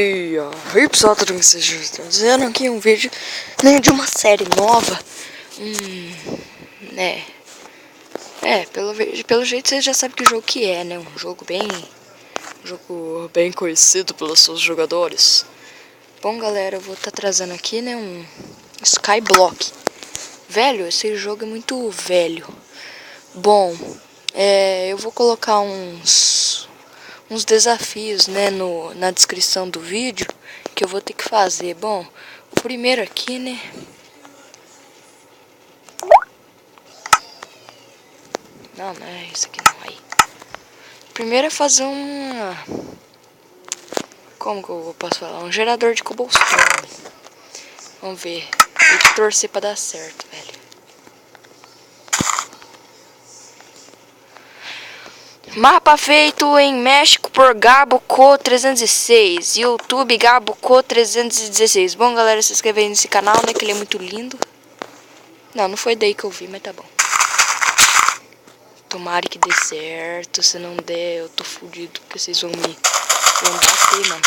E aí pessoal, tudo bem? Vocês dizendo aqui um vídeo de uma série nova. Né? Pelo jeito vocês já sabem que jogo que é, né? Um jogo bem conhecido pelos seus jogadores. Bom galera, eu vou estar trazendo aqui, né, um Skyblock. Velho, esse jogo é muito velho. Bom, eu vou colocar uns desafios, né, na descrição do vídeo que eu vou ter que fazer. Bom, o primeiro aqui, né, não é isso aqui não, aí. Primeiro é fazer como que eu posso falar? Um gerador de cobblestone. Vamos ver, tem que torcer pra dar certo, velho. Mapa feito em México por GaboCo306, YouTube GaboCo316. Bom galera, se inscreve aí nesse canal, né, que ele é muito lindo. Não foi daí que eu vi, mas tá bom. Tomara que dê certo, se não der eu tô fudido, porque vocês vão bater, mano.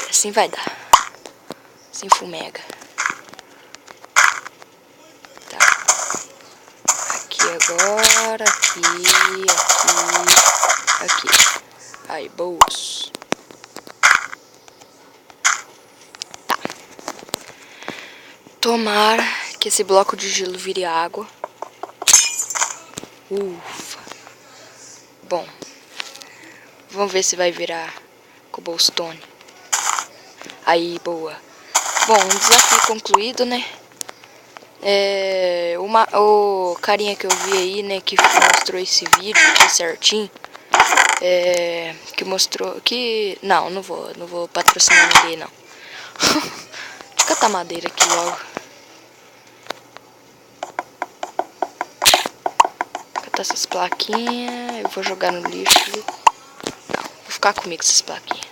Assim vai dar. Assim fumega. Agora, aqui. Aí, boas. Tá. Tomara que esse bloco de gelo vire água. Ufa. Bom. Vamos ver se vai virar cobblestone. Aí, boa. Bom, um desafio concluído, né? O carinha que eu vi aí, né, que mostrou esse vídeo aqui certinho, que mostrou que... Não vou patrocinar ninguém, não. Deixa eu catar madeira aqui logo. Catar essas plaquinhas, eu vou jogar no lixo. Não, vou ficar comigo essas plaquinhas.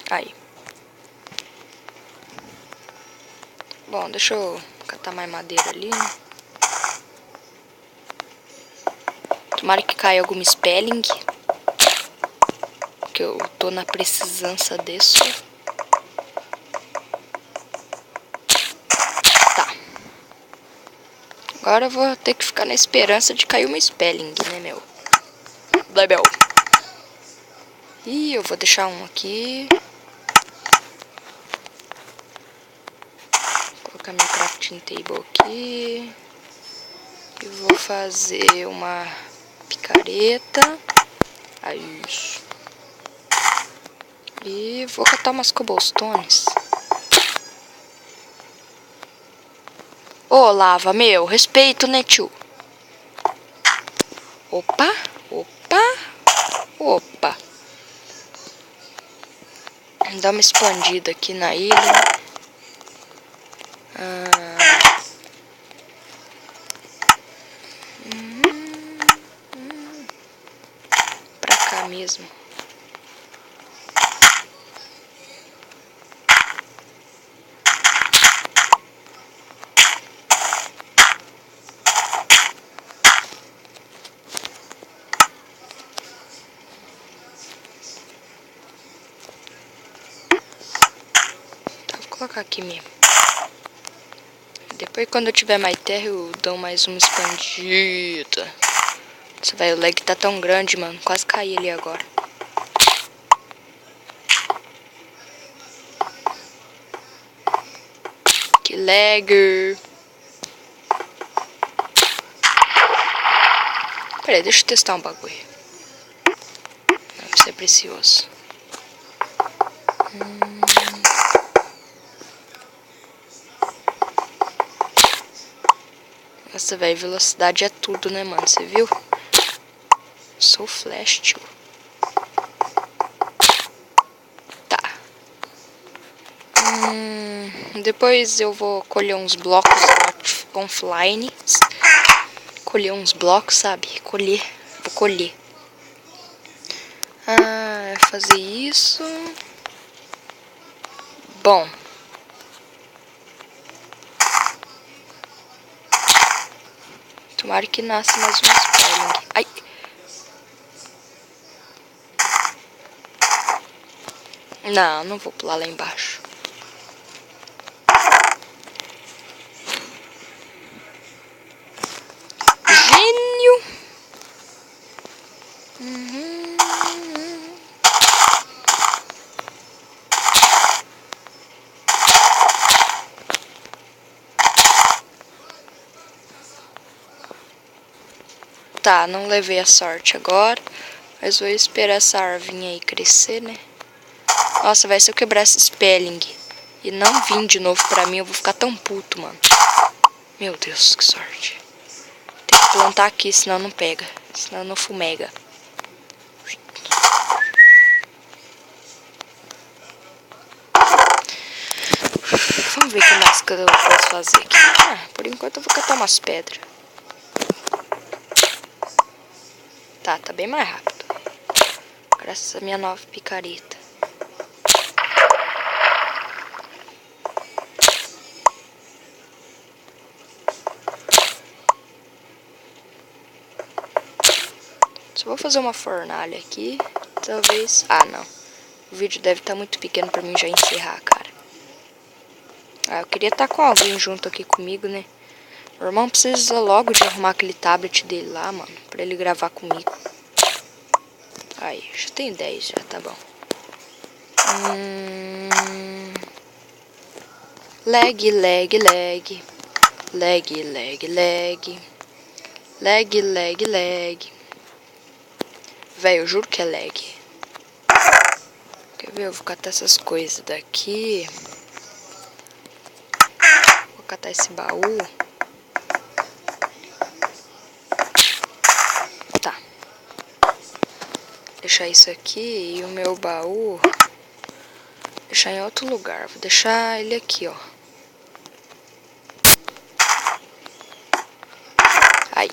Aí. Bom, deixa eu catar mais madeira ali, né? Tomara que caia alguma spelling, que eu tô na precisância disso. Tá. Agora eu vou ter que ficar na esperança de cair uma spelling, né, meu? Blebel. Ih, eu vou deixar um aqui. Vou colocar minha crafting table aqui. E vou fazer uma picareta. Aí, isso. E vou catar umas cobblestones. Ô, lava, meu, respeito, né, tio? Opa. Dá uma expandida aqui na ilha. Pra cá mesmo. Vou colocar aqui mesmo. Depois, quando eu tiver mais terra, eu dou mais uma expandida. Nossa, velho, o lag tá tão grande, mano. Quase caí ali agora. Que lag. Pera aí, deixa eu testar um bagulho. Isso é precioso. Nossa, velho, velocidade é tudo, né, mano? Você viu? Sou flash, tio. Tá. Depois eu vou colher uns blocos offline. Colher uns blocos, sabe? Colher. Vou colher. Fazer isso. Bom. Tomara que nasça mais um spawning. Ai. Não, não vou pular lá embaixo. Gênio. Tá, não levei a sorte agora. Mas vou esperar essa árvore aí crescer, né? Nossa, vai se eu quebrar esse spelling e não vir de novo pra mim, eu vou ficar tão puto, mano. Meu Deus, que sorte. Tem que plantar aqui, senão não pega. Senão não fumega. Vamos ver o que mais que eu posso fazer aqui. Por enquanto eu vou catar umas pedras. Tá bem mais rápido. Graças à minha nova picareta. Só vou fazer uma fornalha aqui. Talvez... não. O vídeo deve estar muito pequeno pra mim já encerrar, cara. Eu queria estar com alguém junto aqui comigo, né? Meu irmão precisa logo de arrumar aquele tablet dele lá, mano. Pra ele gravar comigo. Aí, já tem 10 já, tá bom. Lag, lag, lag. Lag, lag, lag. Lag, lag, lag. Véi, eu juro que é lag. Quer ver? Eu vou catar essas coisas daqui. Vou catar esse baú. Tá. Deixar isso aqui e o meu baú. Deixar em outro lugar. Vou deixar ele aqui, ó. Aí.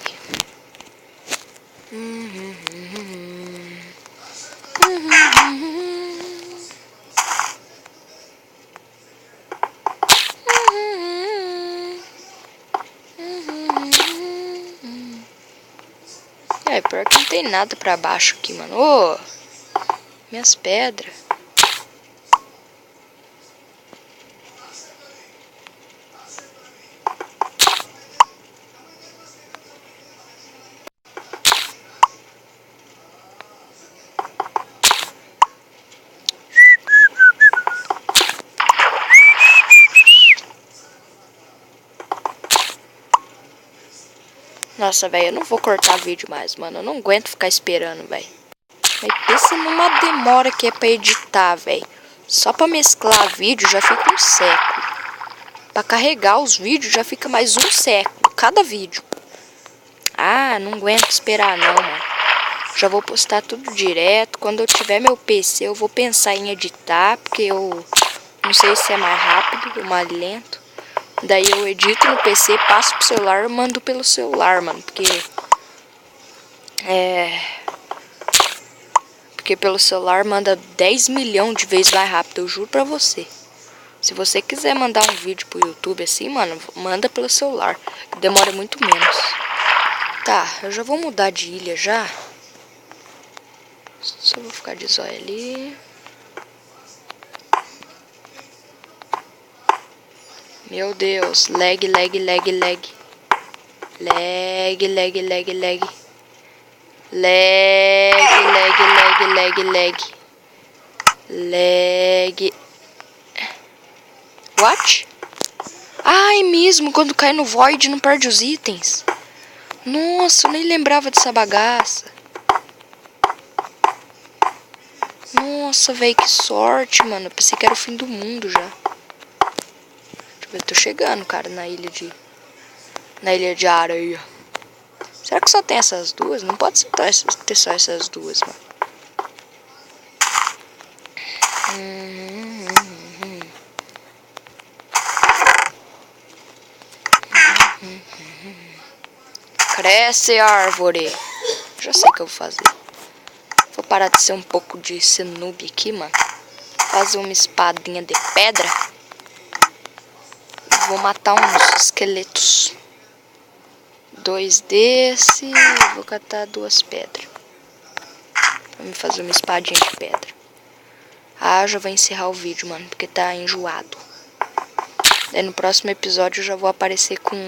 Pior que não tem nada pra baixo aqui, mano. Ô! Minhas pedras. Nossa, velho, eu não vou cortar vídeo mais, mano. Eu não aguento ficar esperando, velho. Mas pensa numa demora que é pra editar, velho. Só pra mesclar vídeo já fica um século. Pra carregar os vídeos já fica mais um século, cada vídeo. Não aguento esperar não, mano. Já vou postar tudo direto. Quando eu tiver meu PC, eu vou pensar em editar, porque eu não sei se é mais rápido ou mais lento. Daí eu edito no PC, passo pro celular e mando pelo celular, mano. Porque pelo celular manda 10 milhões de vezes mais rápido, eu juro pra você. Se você quiser mandar um vídeo pro YouTube assim, mano, manda pelo celular, que demora muito menos. Tá, eu já vou mudar de ilha já. Só vou ficar de zóio ali. Meu Deus, lag, lag, lag, lag. Lag, lag, lag, lag. Lag, lag, lag, lag, lag. Lag. What? Ai, mesmo, quando cai no Void não perde os itens. Nossa, eu nem lembrava dessa bagaça. Nossa, velho, que sorte, mano. Eu pensei que era o fim do mundo já. Deixa eu ver, eu tô chegando, cara, na ilha de areia. Será que só tem essas duas? Não pode ter só essas duas, mano. Cresce, árvore. Já sei o que eu vou fazer. Vou parar de ser um pouco de noob aqui, mano. Fazer uma espadinha de pedra. Vou matar uns esqueletos. 2 desse. Vou catar 2 pedras. Vamos fazer uma espadinha de pedra. Ah, já vou encerrar o vídeo, mano, porque tá enjoado. Daí no próximo episódio eu já vou aparecer com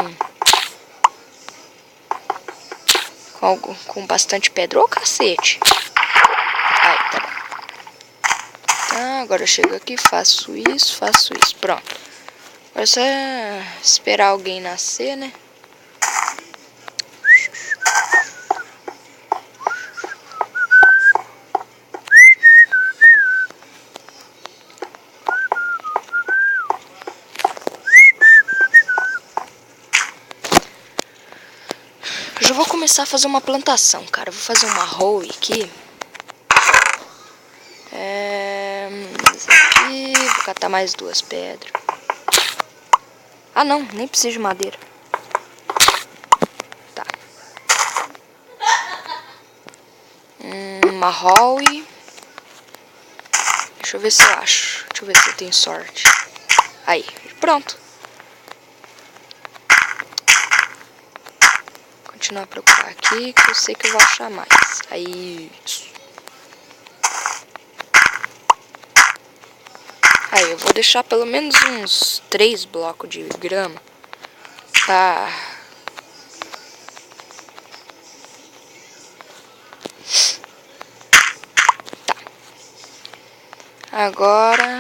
bastante pedra. Ô, cacete! Ai, tá bom. Tá, agora eu chego aqui, faço isso. Pronto. Agora é só esperar alguém nascer, né? Eu já vou começar a fazer uma plantação, cara. Eu vou fazer uma hoe aqui. Aqui. Vou catar mais 2 pedras. Ah, não. Nem preciso de madeira. Tá. Uma hoe. Deixa eu ver se eu acho. Deixa eu ver se eu tenho sorte. Aí. Pronto. Continuar a procurar aqui, que eu sei que eu vou achar mais. Aí, isso. Aí, eu vou deixar pelo menos uns 3 blocos de grama. Tá. Tá. Agora,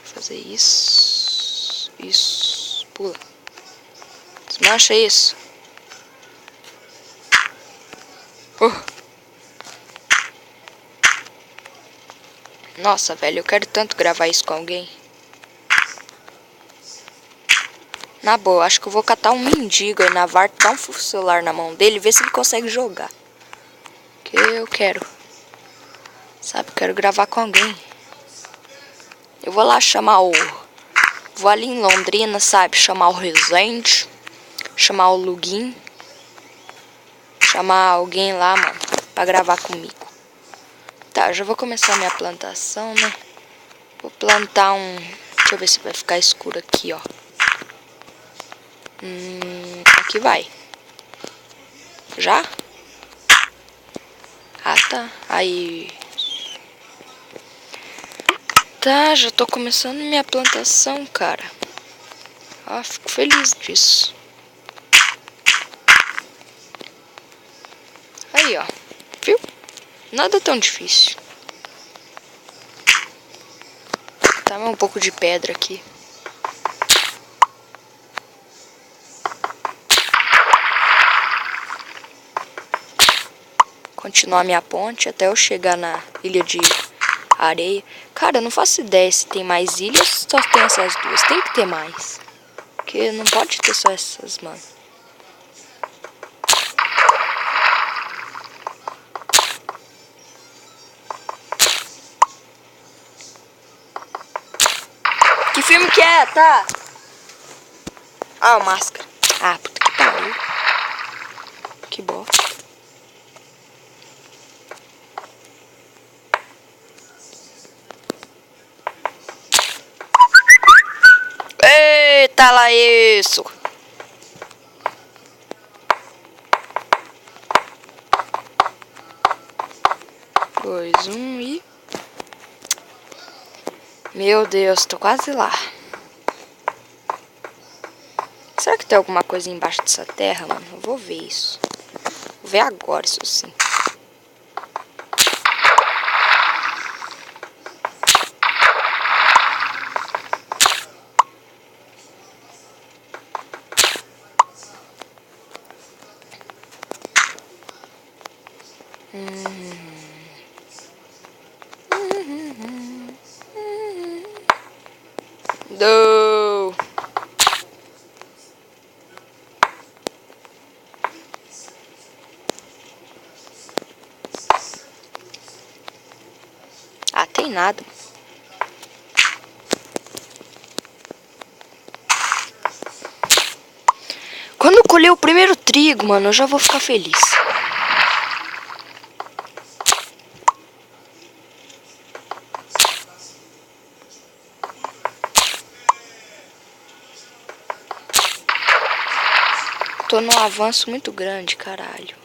vou fazer isso. Isso. Pula. Desmancha isso. Nossa, velho, eu quero tanto gravar isso com alguém. Na boa, acho que eu vou catar um mendigo aí na VAR, dar um celular na mão dele e ver se ele consegue jogar. Que eu quero. Sabe, eu quero gravar com alguém. Eu vou lá chamar o... Vou ali em Londrina, sabe, chamar o Resende. Chamar o Lugin. Chamar alguém lá, mano, pra gravar comigo. Tá, já vou começar a minha plantação, né? Vou plantar um... Deixa eu ver se vai ficar escuro aqui, ó. Aqui vai. Já? Ah, tá. Aí. Tá, já tô começando minha plantação, cara. Ah, fico feliz disso. Aí, ó. Viu? Nada tão difícil. Tá, um pouco de pedra aqui. Continuar minha ponte até eu chegar na ilha de areia. Cara, eu não faço ideia se tem mais ilhas ou só tem essas duas. Tem que ter mais. Porque não pode ter só essas, mano. Que filme que é, tá? Ah, o Máscara. Ah, puta que pariu. Que bosta. Eita lá isso. 2, 1 e... Meu Deus, tô quase lá. Será que tem alguma coisa embaixo dessa terra, mano? Eu vou ver isso. Vou ver agora, isso sim. Do. Ah, tem nada. Quando eu colher o primeiro trigo, mano, eu já vou ficar feliz. Tô num avanço muito grande, caralho.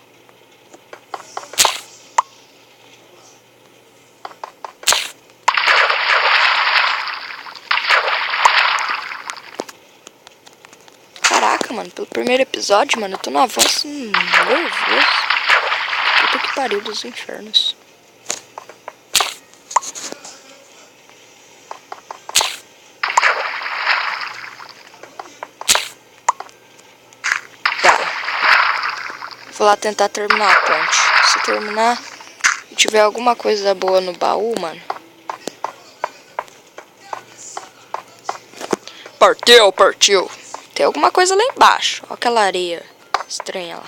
Caraca, mano, pelo primeiro episódio, mano, eu tô num avanço nervoso. Puta que pariu dos infernos. Vou lá tentar terminar a ponte. Se terminar e tiver alguma coisa boa no baú, mano. Partiu, partiu. Tem alguma coisa lá embaixo. Olha aquela areia estranha lá.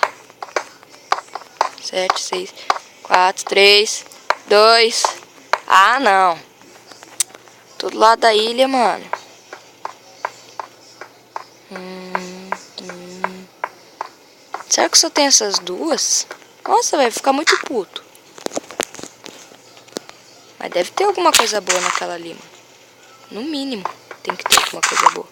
7, 6, 4, 3, 2. Ah, não. Tudo lá da ilha, mano. Será que só tem essas duas? Nossa, vai ficar muito puto. Mas deve ter alguma coisa boa naquela ali, mano. No mínimo, tem que ter alguma coisa boa.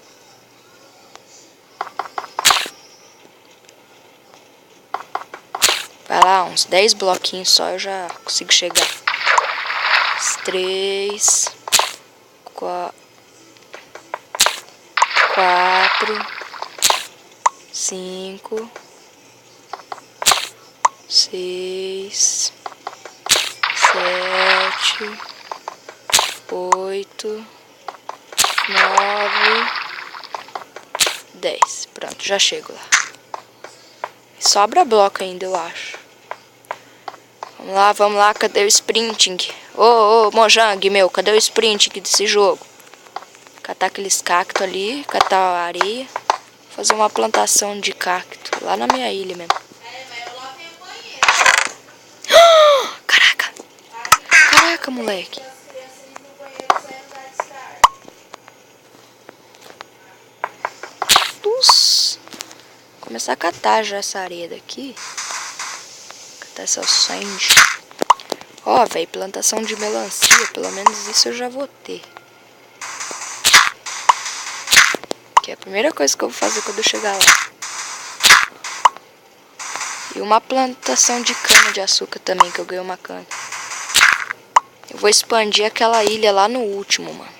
Vai lá, uns 10 bloquinhos só eu já consigo chegar. 3, 4, 5, 6, 7, 8, 9, 10. Pronto, já chego lá. Sobra bloco ainda, eu acho. Vamos lá, cadê o sprinting? Ô, Mojang, meu, cadê o sprinting desse jogo? Catar aqueles cactos ali, catar a areia. Fazer uma plantação de cacto lá na minha ilha mesmo. Caraca! Caraca, moleque! Nossa! Começar a catar já essa areia daqui. Catar essa sand. Ó, velho, plantação de melancia. Pelo menos isso eu já vou ter. Que é a primeira coisa que eu vou fazer quando eu chegar lá. E uma plantação de cana de açúcar também, que eu ganhei uma cana. Eu vou expandir aquela ilha lá no último, mano.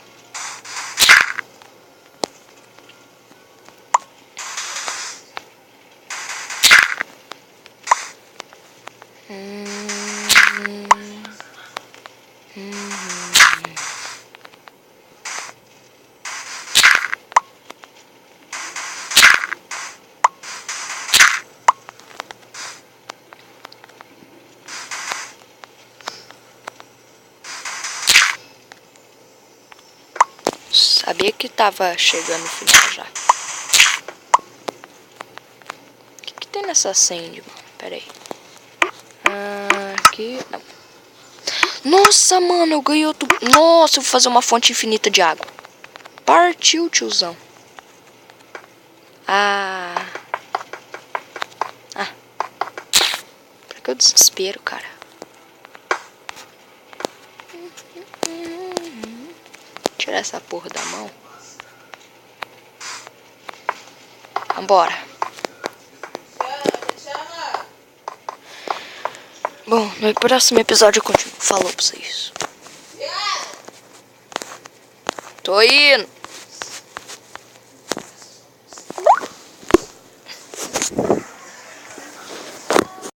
Sabia que tava chegando no final já. O que tem nessa sand, mano? Pera aí. Aqui. Não. Nossa, mano, eu ganhei outro. Nossa, eu vou fazer uma fonte infinita de água. Partiu, tiozão. Pra que eu desespero, cara? Tirar essa porra da mão. Vambora. Bom, no próximo episódio eu continuo. Falou pra vocês. Tô indo.